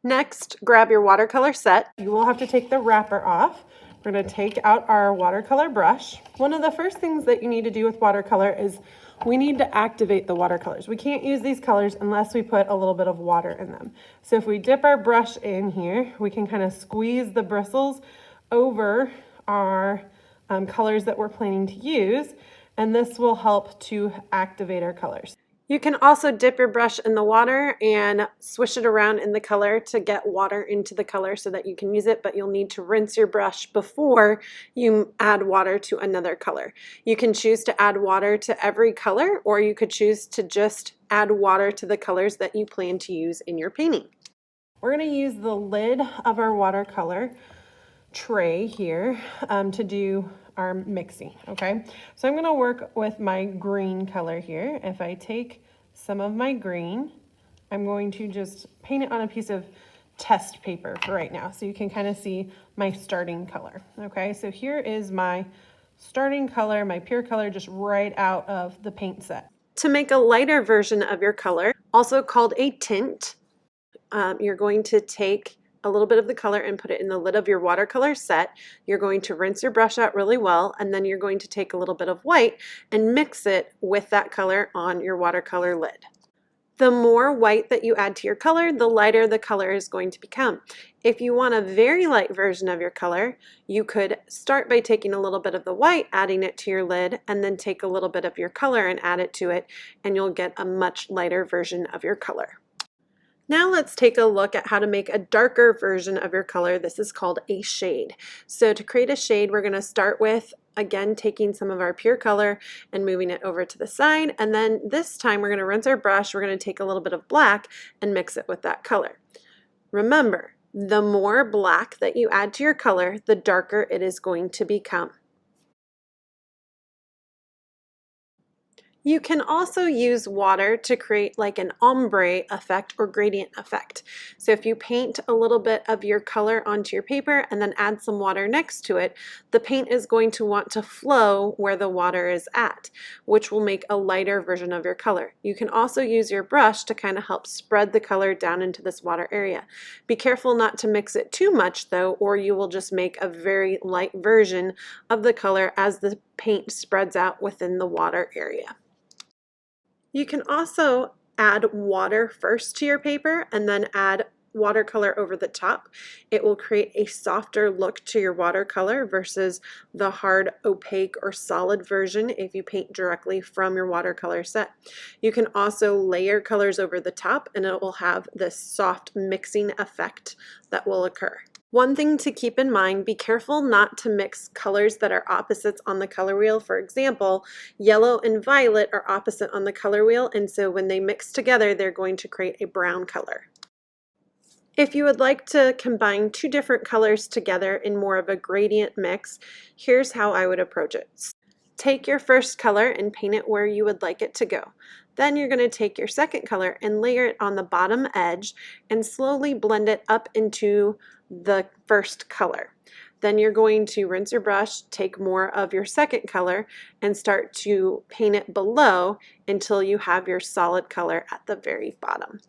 Next, grab your watercolor set. You will have to take the wrapper off. We're going to take out our watercolor brush. One of the first things that you need to do with watercolor is we need to activate the watercolors. We can't use these colors unless we put a little bit of water in them. So if we dip our brush in here, we can kind of squeeze the bristles over our colors that we're planning to use, and this will help to activate our colors. You can also dip your brush in the water and swish it around in the color to get water into the color so that you can use it, but you'll need to rinse your brush before you add water to another color. You can choose to add water to every color, or you could choose to just add water to the colors that you plan to use in your painting. We're going to use the lid of our watercolor tray here to do our mixing, okay? So I'm gonna work with my green color here. If I take some of my green, I'm going to just paint it on a piece of test paper for right now, so you can kind of see my starting color, okay? So here is my starting color, my pure color, just right out of the paint set. To make a lighter version of your color, also called a tint, you're going to take a little bit of the color and put it in the lid of your watercolor set. You're going to rinse your brush out really well, and then you're going to take a little bit of white and mix it with that color on your watercolor lid. The more white that you add to your color, the lighter the color is going to become. If you want a very light version of your color, you could start by taking a little bit of the white, adding it to your lid, and then take a little bit of your color and add it to it, and you'll get a much lighter version of your color. Now let's take a look at how to make a darker version of your color. This is called a shade. So to create a shade, we're going to start with, again, taking some of our pure color and moving it over to the side. And then this time we're going to rinse our brush. We're going to take a little bit of black and mix it with that color. Remember, the more black that you add to your color, the darker it is going to become. You can also use water to create like an ombre effect or gradient effect. So if you paint a little bit of your color onto your paper and then add some water next to it, the paint is going to want to flow where the water is at, which will make a lighter version of your color. You can also use your brush to kind of help spread the color down into this water area. Be careful not to mix it too much though, or you will just make a very light version of the color as the paint spreads out within the water area. You can also add water first to your paper and then add watercolor over the top. It will create a softer look to your watercolor versus the hard, opaque, or solid version if you paint directly from your watercolor set. You can also layer colors over the top and it will have this soft mixing effect that will occur. One thing to keep in mind, be careful not to mix colors that are opposites on the color wheel. For example, yellow and violet are opposite on the color wheel, and so when they mix together, they're going to create a brown color. If you would like to combine two different colors together in more of a gradient mix, here's how I would approach it. Take your first color and paint it where you would like it to go. Then you're going to take your second color and layer it on the bottom edge and slowly blend it up into the first color. Then you're going to rinse your brush, take more of your second color, and start to paint it below until you have your solid color at the very bottom.